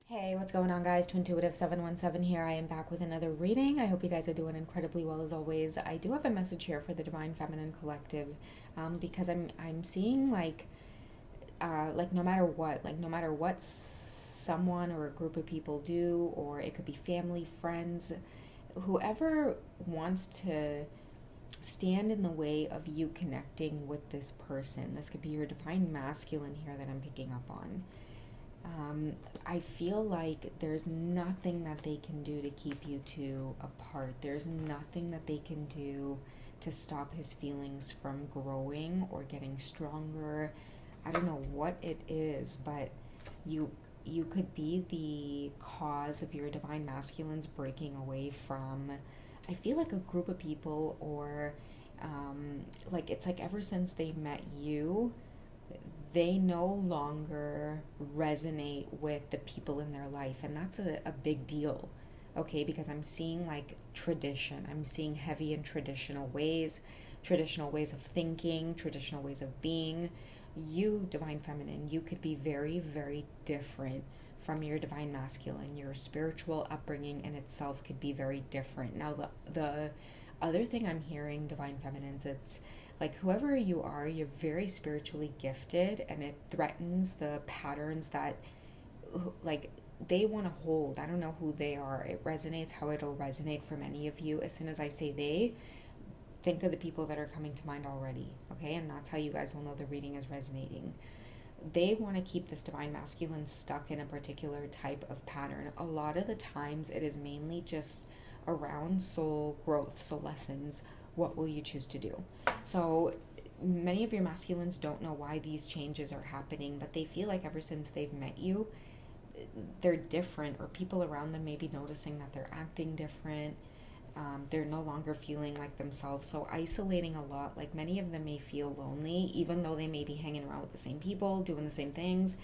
Hey, what's going on, guys? Twintuitive 717 here. I am back with another reading. I hope you guys are doing incredibly well as always. I do have a message here for the Divine Feminine Collective, because I'm seeing like no matter what someone or a group of people do, or it could be family, friends, whoever wants to stand in the way of you connecting with this person. This could be your divine masculine here that I'm picking up on. I feel like there's nothing that they can do to keep you two apart. There's nothing that they can do to stop his feelings from growing or getting stronger. I don't know what it is, but you could be the cause of your divine masculines breaking away from, I feel like, a group of people, or like it's like ever since they met you, they no longer resonate with the people in their life, and that's a big deal. Okay, because I'm seeing like tradition, I'm seeing heavy in traditional ways of thinking, traditional ways of being. You, divine feminine, you could be very, very different from your divine masculine. Your spiritual upbringing in itself could be very different. Now the other thing I'm hearing, divine feminines, it's like whoever you are, you're very spiritually gifted, and it threatens the patterns that like they want to hold. I don't know who they are. It resonates how it'll resonate for many of you. As soon as I say they, think of the people that are coming to mind already, okay? And that's how you guys will know the reading is resonating. They want to keep this divine masculine stuck in a particular type of pattern. A lot of the times it is mainly just around soul growth, soul lessons. What will you choose to do? So many of your masculines don't know why these changes are happening, but they feel like ever since they've met you, they're different, or people around them may be noticing that they're acting different. They're no longer feeling like themselves, so isolating a lot. Like many of them may feel lonely, even though they may be hanging around with the same people, doing the same things.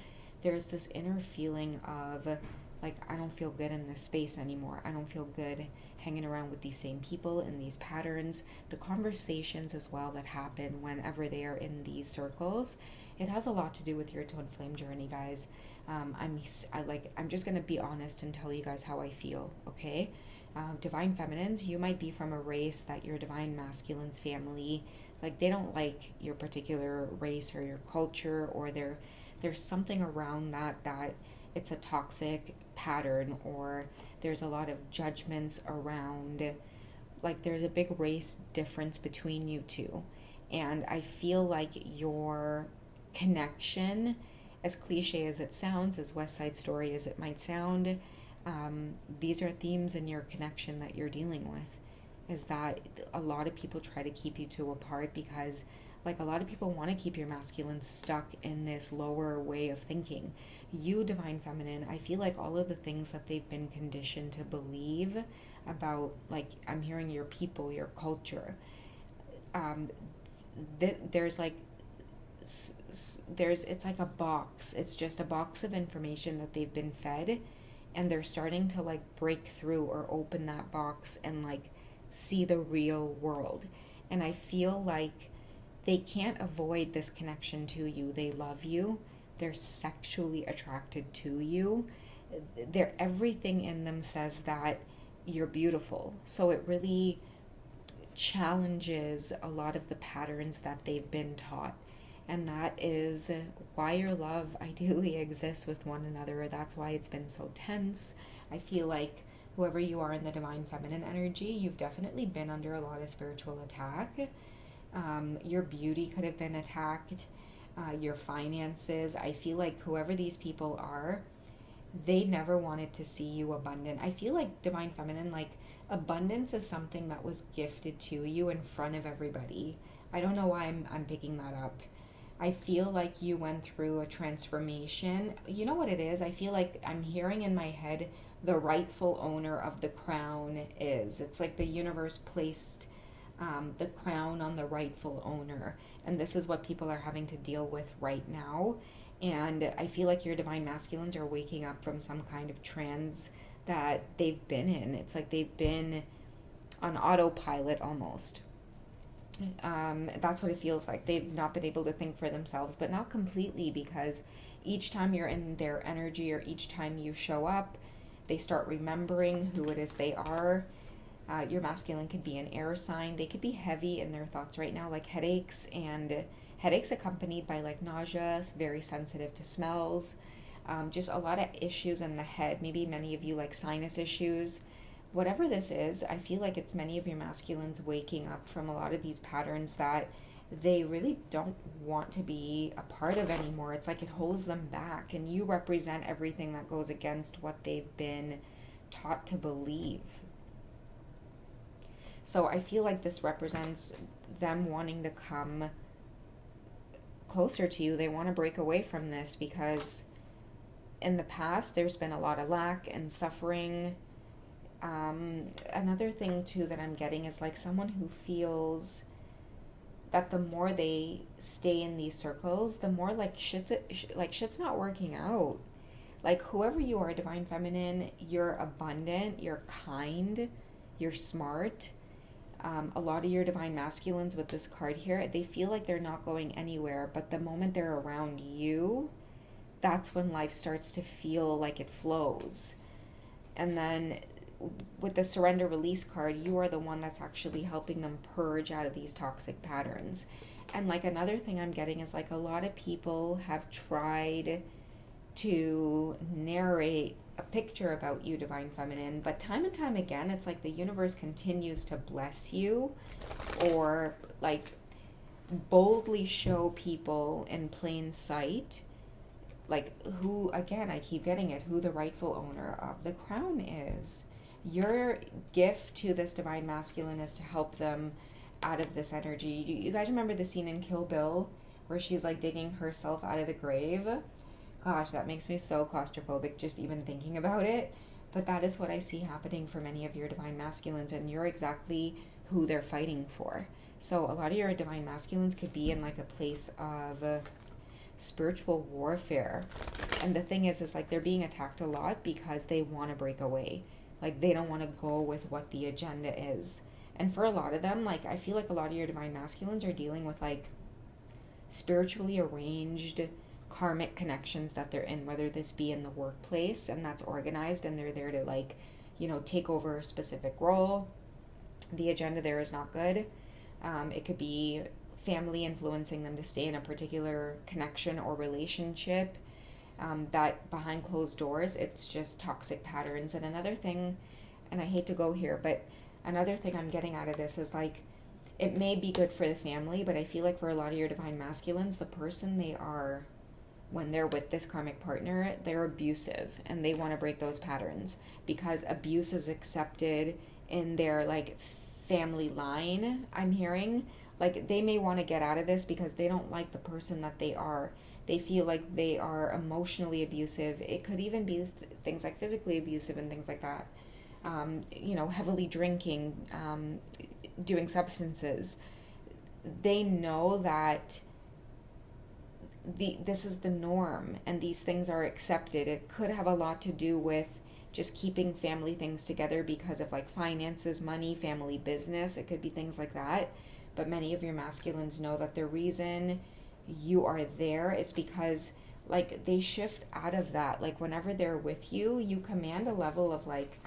There's this inner feeling of like, I don't feel good in this space anymore. I don't feel good hanging around with these same people in these patterns. The conversations as well that happen whenever they are in these circles, it has a lot to do with your twin flame journey, guys. I'm just gonna be honest and tell you guys how I feel, okay? Divine feminines, you might be from a race that your divine masculine's family, like, they don't like your particular race or your culture, or there's something around that it's a toxic pattern, or there's a lot of judgments around, like there's a big race difference between you two. And I feel like your connection, as cliche as it sounds, as West Side Story as it might sound, these are themes in your connection that you're dealing with, is that a lot of people try to keep you two apart, because like a lot of people want to keep your masculine stuck in this lower way of thinking. You, divine feminine, I feel like all of the things that they've been conditioned to believe about, like, I'm hearing your people, your culture, there's like it's like a box. It's just a box of information that they've been fed, and they're starting to like break through or open that box and like see the real world. And I feel like they can't avoid this connection to you. They love you. They're sexually attracted to you. They're, everything in them says that you're beautiful. So it really challenges a lot of the patterns that they've been taught. And that is why your love ideally exists with one another. That's why it's been so tense. I feel like whoever you are in the divine feminine energy, you've definitely been under a lot of spiritual attack. Your beauty could have been attacked. Your finances. I feel like whoever these people are, they never wanted to see you abundant. I feel like divine feminine, like, abundance is something that was gifted to you in front of everybody. I don't know why I'm picking that up. I feel like you went through a transformation. You know what it is? I feel like I'm hearing in my head the rightful owner of the crown is. It's like the universe placed the crown on the rightful owner. And this is what people are having to deal with right now. And I feel like your divine masculines are waking up from some kind of trance that they've been in. It's like they've been on autopilot almost. That's what it feels like. They've not been able to think for themselves, but not completely, because each time you're in their energy or each time you show up, they start remembering who it is they are. Your masculine could be an air sign. They could be heavy in their thoughts right now, like headaches accompanied by like nausea, very sensitive to smells, just a lot of issues in the head. Maybe many of you like sinus issues. Whatever this is, I feel like it's many of your masculines waking up from a lot of these patterns that they really don't want to be a part of anymore. It's like it holds them back, and you represent everything that goes against what they've been taught to believe. So I feel like this represents them wanting to come closer to you. They want to break away from this because in the past there's been a lot of lack and suffering. Another thing too that I'm getting is like someone who feels that the more they stay in these circles, the more like shit's not working out. Like whoever you are, Divine Feminine, you're abundant, you're kind, you're smart. A lot of your Divine Masculines with this card here, they feel like they're not going anywhere, but the moment they're around you, that's when life starts to feel like it flows. And then with the surrender release card, you are the one that's actually helping them purge out of these toxic patterns. And like another thing I'm getting is like a lot of people have tried to narrate a picture about you, Divine Feminine, but time and time again, it's like the universe continues to bless you or like boldly show people in plain sight, like who, again, I keep getting it, who the rightful owner of the crown is. Your gift to this Divine Masculine is to help them out of this energy. You guys remember the scene in Kill Bill where she's like digging herself out of the grave? Gosh, that makes me so claustrophobic just even thinking about it. But that is what I see happening for many of your Divine Masculines, and you're exactly who they're fighting for. So a lot of your Divine Masculines could be in like a place of spiritual warfare. And the thing is like they're being attacked a lot because they want to break away. Like they don't want to go with what the agenda is. And for a lot of them, like I feel like a lot of your Divine Masculines are dealing with like spiritually arranged karmic connections that they're in, whether this be in the workplace and that's organized and they're there to like, you know, take over a specific role. The agenda there is not good. It could be family influencing them to stay in a particular connection or relationship. That behind closed doors, it's just toxic patterns. And another thing, and I hate to go here, but another thing I'm getting out of this is like, it may be good for the family, but I feel like for a lot of your Divine Masculines, the person they are when they're with this karmic partner, they're abusive and they want to break those patterns because abuse is accepted in their like family line. I'm hearing like they may want to get out of this because they don't like the person that they are. They feel like they are emotionally abusive. It could even be things like physically abusive and things like that. You know, heavily drinking, doing substances. They know that this is the norm and these things are accepted. It could have a lot to do with just keeping family things together because of like finances, money, family business. It could be things like that. But many of your masculines know that the reason you are there is because like they shift out of that. Like whenever they're with you, you command a level of like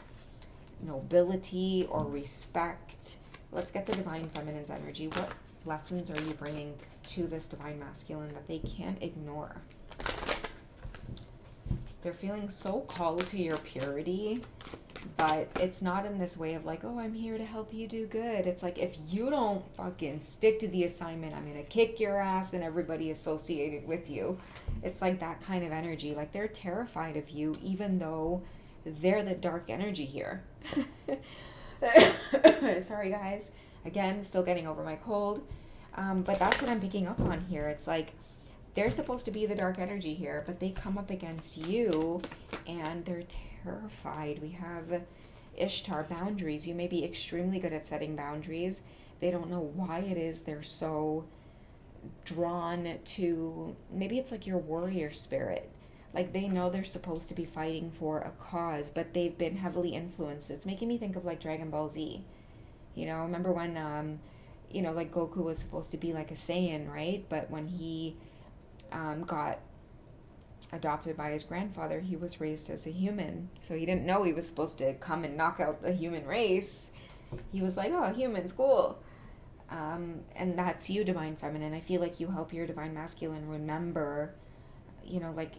nobility or respect. Let's get the Divine Feminine's energy. What lessons are you bringing to this Divine Masculine that they can't ignore? They're feeling so called to your purity, but it's not in this way of like, oh, I'm here to help you do good. It's like, if you don't fucking stick to the assignment, I'm gonna kick your ass and everybody associated with you. It's like that kind of energy. Like they're terrified of you, even though they're the dark energy here. Sorry guys, again, still getting over my cold. But that's what I'm picking up on here. It's like they're supposed to be the dark energy here, but they come up against you and they're terrified. We have Ishtar, boundaries. You may be extremely good at setting boundaries. They don't know why it is they're so drawn to, maybe it's like your warrior spirit. Like they know they're supposed to be fighting for a cause, but they've been heavily influenced. It's making me think of like Dragon Ball Z. You know, remember when like Goku was supposed to be like a Saiyan, right? But when he got adopted by his grandfather, he was raised as a human. So he didn't know he was supposed to come and knock out the human race. He was like, oh, humans, cool. And that's you, Divine Feminine. I feel like you help your Divine Masculine remember, like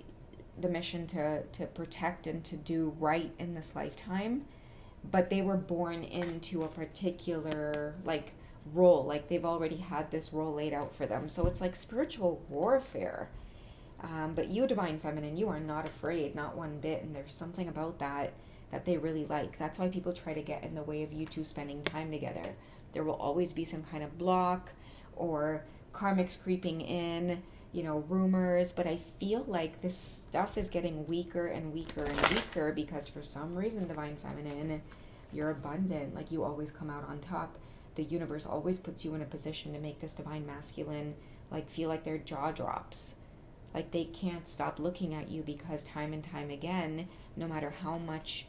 the mission to protect and to do right in this lifetime. But they were born into a particular, like, role. Like, they've already had this role laid out for them. So it's like spiritual warfare. But you, Divine Feminine, you are not afraid, not one bit. And there's something about that they really like. That's why people try to get in the way of you two spending time together. There will always be some kind of block or karmics creeping in, rumors. But I feel like this stuff is getting weaker and weaker and weaker because for some reason, Divine Feminine, you're abundant. Like, you always come out on top. The universe always puts you in a position to make this Divine Masculine, like, feel like their jaw drops. Like, they can't stop looking at you because time and time again, no matter how much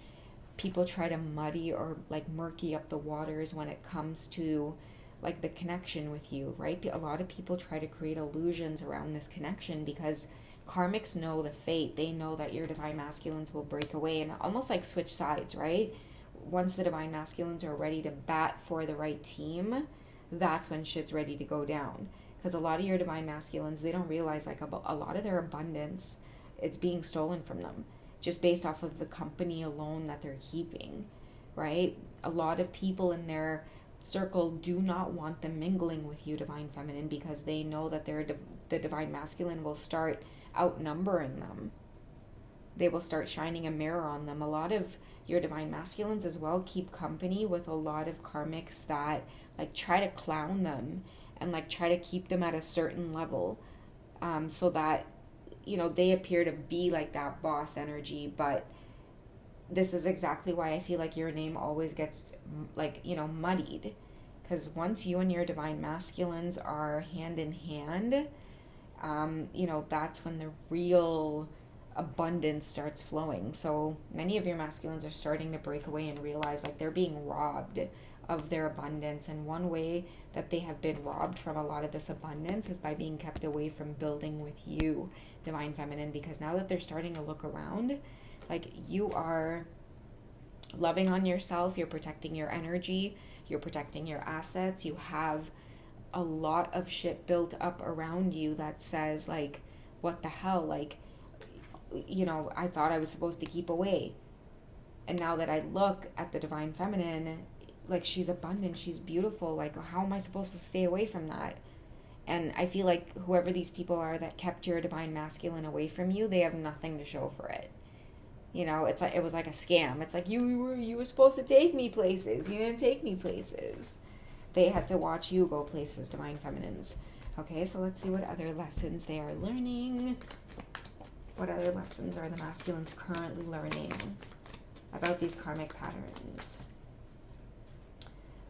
people try to muddy or like murky up the waters when it comes to like the connection with you, right? A lot of people try to create illusions around this connection because karmics know the fate. They know that your Divine Masculines will break away and almost like switch sides, right? Once the Divine Masculines are ready to bat for the right team, that's when shit's ready to go down. Because a lot of your Divine Masculines, they don't realize like a lot of their abundance, it's being stolen from them just based off of the company alone that they're keeping, right? A lot of people in their circle do not want them mingling with you, Divine Feminine, because they know that the Divine Masculine will start outnumbering them. They will start shining a mirror on them. A lot of your Divine Masculines as well keep company with a lot of karmics that like try to clown them and like try to keep them at a certain level, so that they appear to be like that boss energy. But this is exactly why I feel like your name always gets like, muddied. Because once you and your Divine Masculines are hand in hand, that's when the real abundance starts flowing. So many of your masculines are starting to break away and realize like they're being robbed of their abundance. And one way that they have been robbed from a lot of this abundance is by being kept away from building with you, Divine Feminine, because now that they're starting to look around, like you are loving on yourself, you're protecting your energy, you're protecting your assets, you have a lot of shit built up around you that says like, what the hell, like, I thought I was supposed to keep away. And now that I look at the Divine Feminine, like she's abundant, she's beautiful, like how am I supposed to stay away from that? And I feel like whoever these people are that kept your Divine Masculine away from you, they have nothing to show for it. It's like it was like a scam. It's like you were supposed to take me places. You didn't take me places. They had to watch you go places, Divine Feminines. Okay, so let's see what other lessons they are learning. What other lessons are the masculines currently learning about these karmic patterns?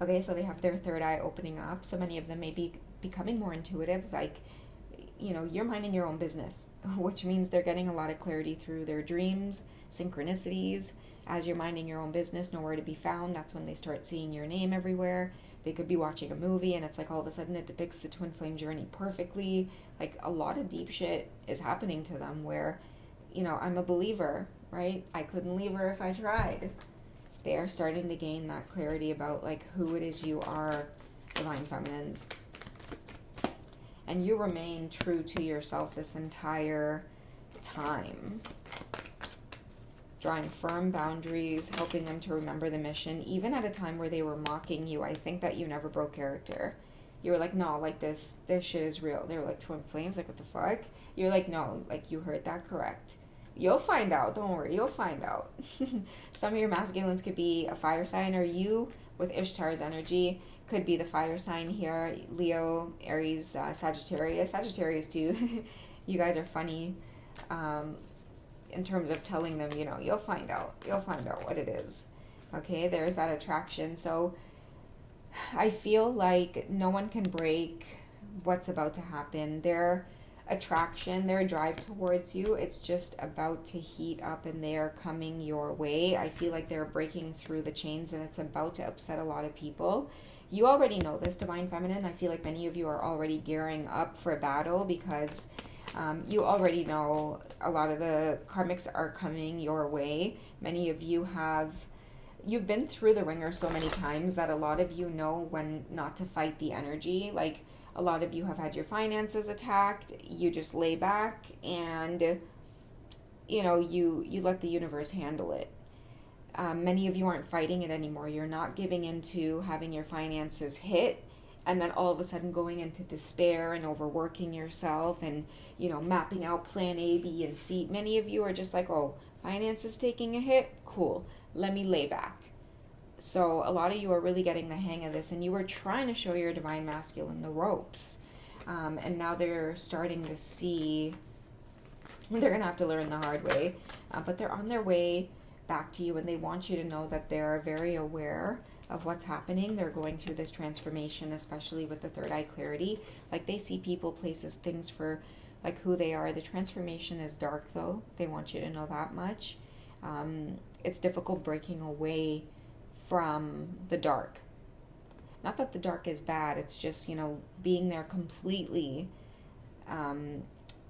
Okay, so they have their third eye opening up. So many of them may be becoming more intuitive. Like, you're minding your own business, which means they're getting a lot of clarity through their dreams, synchronicities. As you're minding your own business, nowhere to be found, that's when they start seeing your name everywhere. They could be watching a movie and it's like all of a sudden it depicts the twin flame journey perfectly. Like a lot of deep shit is happening to them where, I'm a believer, right? I couldn't leave her if I tried. They are starting to gain that clarity about like who it is you are, Divine Feminines. And you remain true to yourself this entire time. Drawing firm boundaries, helping them to remember the mission, even at a time where they were mocking you. I think that you never broke character. You were like, no, like this shit is real. They were like, twin flames, like what the fuck? You're like, no, like you heard that correct. You'll find out, don't worry, you'll find out. Some of your masculines could be a fire sign, or you with Ishtar's energy could be the fire sign here. Leo, Aries, Sagittarius too. You guys are funny. In terms of telling them, you'll find out what it is. Okay, there's that attraction. So I feel like no one can break what's about to happen. Their attraction, their drive towards you, it's just about to heat up and they are coming your way. I feel like they're breaking through the chains and it's about to upset a lot of people. You already know this, Divine Feminine. I feel like many of you are already gearing up for battle because you already know a lot of the karmics are coming your way. Many of you you've been through the ringer so many times that a lot of you know when not to fight the energy. Like, a lot of you have had your finances attacked. You just lay back and, you let the universe handle it. Many of you aren't fighting it anymore. You're not giving into having your finances hit and then all of a sudden going into despair and overworking yourself and, mapping out plan A, B, and C. Many of you are just like, oh, finances taking a hit? Cool. Let me lay back. So a lot of you are really getting the hang of this, and you were trying to show your divine masculine the ropes. And now they're starting to see, they're going to have to learn the hard way, but they're on their way back to you, and they want you to know that they're very aware of what's happening. They're going through this transformation, especially with the third eye clarity. Like, they see people, places, things for like who they are. The transformation is dark, though. They want you to know that much. It's difficult breaking away from the dark. Not that the dark is bad, it's just, being there completely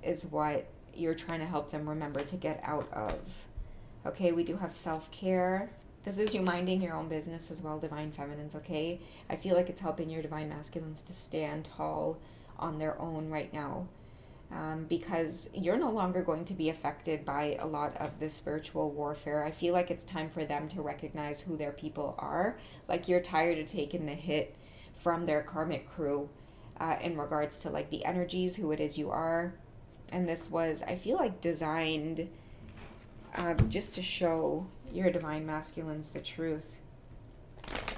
is what you're trying to help them remember to get out of. Okay, we do have self-care. This is you minding your own business as well, Divine Feminines, okay? I feel like it's helping your Divine Masculines to stand tall on their own right now. Because you're no longer going to be affected by a lot of this spiritual warfare. I feel like it's time for them to recognize who their people are. Like, you're tired of taking the hit from their karmic crew in regards to like the energies, who it is you are. And this was, I feel like, designed just to show your Divine Masculines the truth.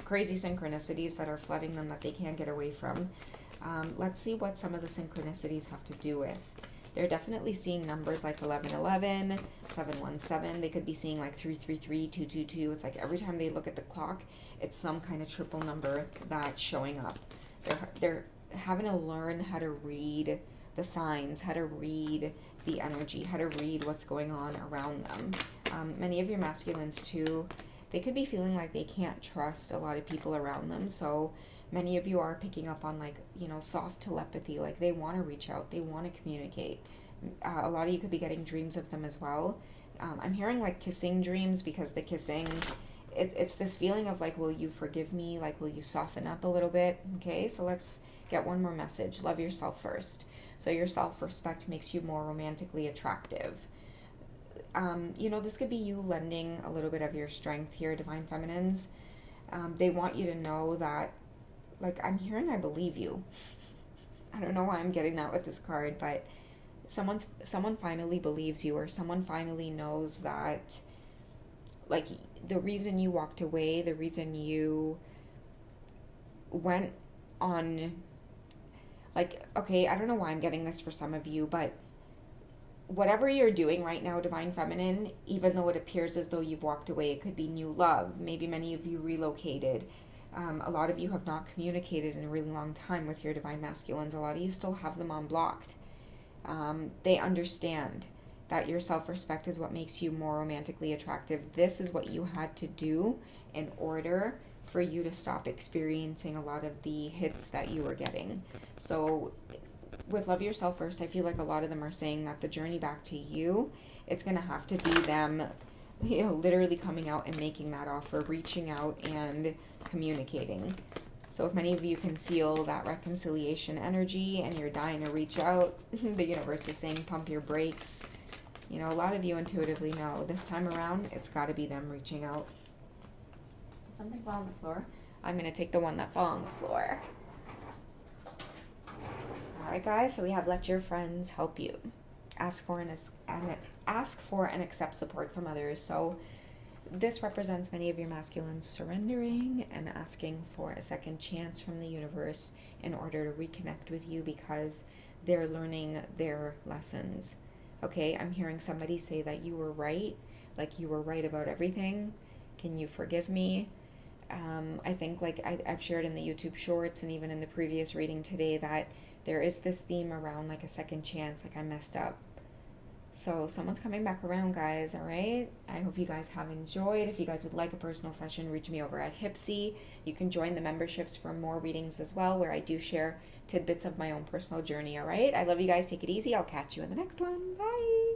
Crazy synchronicities that are flooding them that they can't get away from. Let's see what some of the synchronicities have to do with. They're definitely seeing numbers like 1111, 717. They could be seeing like 333, 222. It's like every time they look at the clock, it's some kind of triple number that's showing up. They're having to learn how to read the signs, how to read the energy, how to read what's going on around them. Many of your masculines too, they could be feeling like they can't trust a lot of people around them. So many of you are picking up on like, soft telepathy, like they want to reach out, they want to communicate. A lot of you could be getting dreams of them as well. I'm hearing like kissing dreams, because the kissing, it's this feeling of like, will you forgive me? Like, will you soften up a little bit? Okay, so let's get one more message. Love yourself first. So your self-respect makes you more romantically attractive. This could be you lending a little bit of your strength here, Divine Feminines. They want you to know that, like, I'm hearing I believe you. I don't know why I'm getting that with this card, but someone finally believes you, or someone finally knows that, like, the reason you walked away, the reason you went on, like, okay, I don't know why I'm getting this for some of you, but whatever you're doing right now, Divine Feminine, even though it appears as though you've walked away, it could be new love. Maybe many of you relocated. A lot of you have not communicated in a really long time with your Divine Masculines. A lot of you still have them unblocked. They understand that your self-respect is what makes you more romantically attractive. This is what you had to do in order for you to stop experiencing a lot of the hits that you were getting. So with Love Yourself First, I feel like a lot of them are saying that the journey back to you, it's going to have to be them, literally coming out and making that offer, reaching out and communicating. So if many of you can feel that reconciliation energy and you're dying to reach out, the universe is saying pump your brakes. A lot of you intuitively know this time around, it's got to be them reaching out. Did something fall on the floor? I'm going to take the one that fell on the floor. Alright guys, so we have let your friends help you. Ask for and accept support from others. So this represents many of your masculines surrendering and asking for a second chance from the universe in order to reconnect with you, because they're learning their lessons. Okay, I'm hearing somebody say that you were right, like you were right about everything. Can you forgive me? I think, like I've shared in the YouTube shorts and even in the previous reading today, that there is this theme around like a second chance, like I messed up. So someone's coming back around, guys, all right? I hope you guys have enjoyed. If you guys would like a personal session, reach me over at Hipsy. You can join the memberships for more readings as well, where I do share tidbits of my own personal journey, all right? I love you guys. Take it easy. I'll catch you in the next one. Bye.